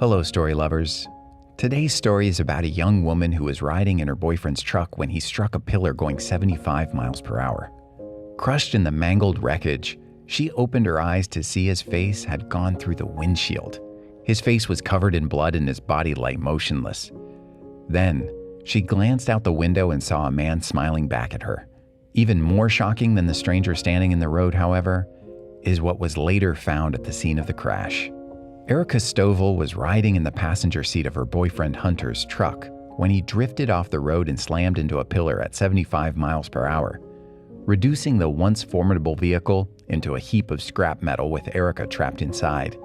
Hello, story lovers. Today's story is about a young woman who was riding in her boyfriend's truck when he struck a pillar going 75 miles per hour. Crushed in the mangled wreckage, she opened her eyes to see his face had gone through the windshield. His face was covered in blood and his body lay motionless. Then, she glanced out the window and saw a man smiling back at her. Even more shocking than the stranger standing in the road, however, is what was later found at the scene of the crash. Arika Stovall was riding in the passenger seat of her boyfriend Hunter's truck when he drifted off the road and slammed into a pillar at 75 miles per hour, reducing the once formidable vehicle into a heap of scrap metal with Arika trapped inside.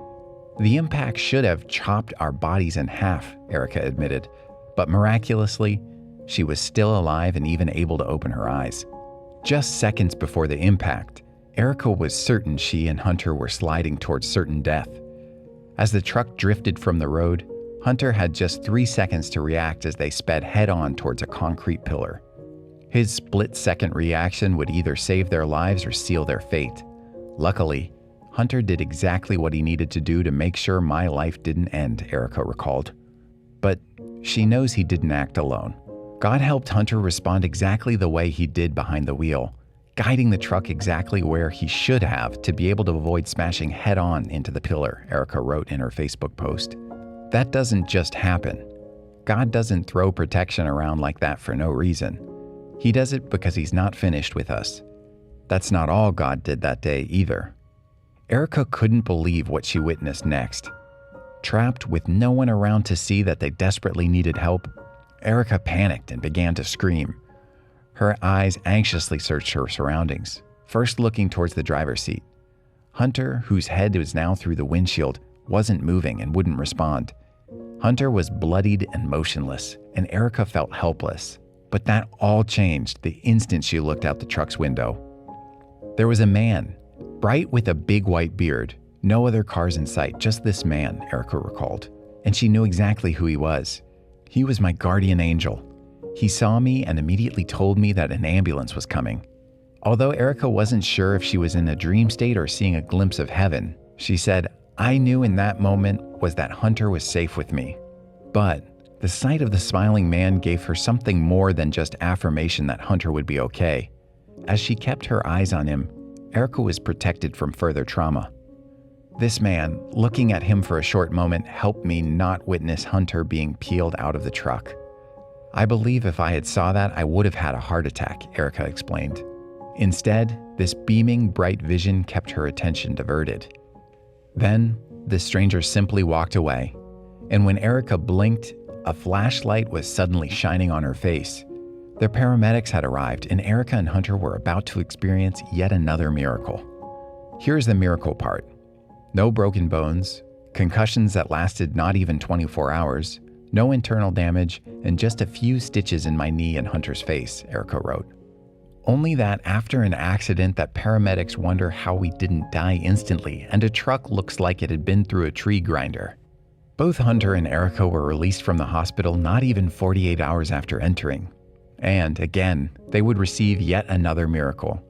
The impact should have chopped our bodies in half, Arika admitted, but miraculously, she was still alive and even able to open her eyes. Just seconds before the impact, Arika was certain she and Hunter were sliding towards certain death. As the truck drifted from the road, Hunter had just 3 seconds to react as they sped head-on towards a concrete pillar. His split-second reaction would either save their lives or seal their fate. Luckily, Hunter did exactly what he needed to do to make sure my life didn't end, Arika recalled. But she knows he didn't act alone. God helped Hunter respond exactly the way he did behind the wheel, guiding the truck exactly where he should have to be able to avoid smashing head-on into the pillar, Arika wrote in her Facebook post. That doesn't just happen. God doesn't throw protection around like that for no reason. He does it because he's not finished with us. That's not all God did that day either. Arika couldn't believe what she witnessed next. Trapped with no one around to see that they desperately needed help, Arika panicked and began to scream. Her eyes anxiously searched her surroundings, first looking towards the driver's seat. Hunter, whose head was now through the windshield, wasn't moving and wouldn't respond. Hunter was bloodied and motionless, and Arika felt helpless. But that all changed the instant she looked out the truck's window. There was a man, bright with a big white beard. No other cars in sight, just this man, Arika recalled. And she knew exactly who he was. He was my guardian angel. He saw me and immediately told me that an ambulance was coming. Although Arika wasn't sure if she was in a dream state or seeing a glimpse of heaven, she said, "I knew in that moment was that Hunter was safe with me." But the sight of the smiling man gave her something more than just affirmation that Hunter would be okay. As she kept her eyes on him, Arika was protected from further trauma. This man, looking at him for a short moment, helped me not witness Hunter being peeled out of the truck. I believe if I had saw that, I would have had a heart attack, Arika explained. Instead, this beaming, bright vision kept her attention diverted. Then, the stranger simply walked away, and when Arika blinked, a flashlight was suddenly shining on her face. The paramedics had arrived, and Arika and Hunter were about to experience yet another miracle. Here's the miracle part. No broken bones, concussions that lasted not even 24 hours, no internal damage, and just a few stitches in my knee and Hunter's face, Arika wrote. Only that after an accident that paramedics wonder how we didn't die instantly, and a truck looks like it had been through a tree grinder. Both Hunter and Arika were released from the hospital not even 48 hours after entering. And again, they would receive yet another miracle.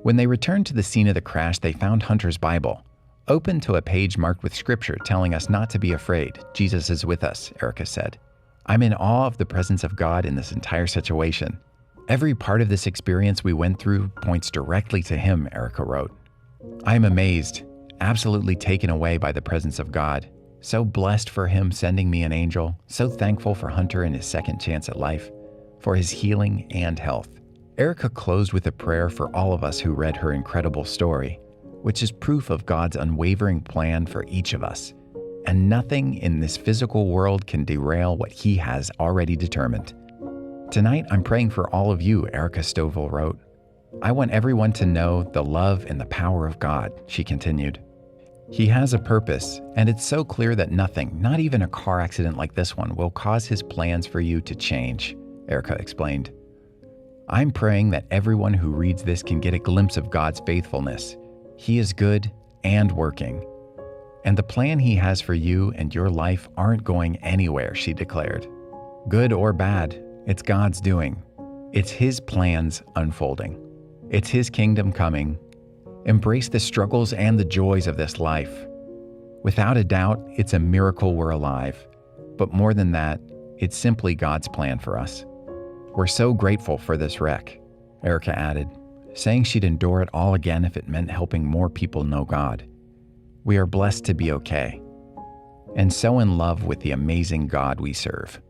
When they returned to the scene of the crash, they found Hunter's Bible, open to a page marked with scripture telling us not to be afraid. Jesus is with us, Arika said. I'm in awe of the presence of God in this entire situation. Every part of this experience we went through points directly to him, Arika wrote. I'm amazed, absolutely taken away by the presence of God. So blessed for him sending me an angel, so thankful for Hunter and his second chance at life, for his healing and health. Arika closed with a prayer for all of us who read her incredible story, which is proof of God's unwavering plan for each of us. And nothing in this physical world can derail what he has already determined. Tonight, I'm praying for all of you, Arika Stovall wrote. I want everyone to know the love and the power of God, she continued. He has a purpose, and it's so clear that nothing, not even a car accident like this one, will cause his plans for you to change, Arika explained. I'm praying that everyone who reads this can get a glimpse of God's faithfulness. He is good and working. And the plan he has for you and your life aren't going anywhere, she declared. Good or bad, it's God's doing. It's his plans unfolding. It's his kingdom coming. Embrace the struggles and the joys of this life. Without a doubt, it's a miracle we're alive. But more than that, it's simply God's plan for us. We're so grateful for this wreck," Arika added, saying she'd endure it all again if it meant helping more people know God. "We are blessed to be okay, and so in love with the amazing God we serve."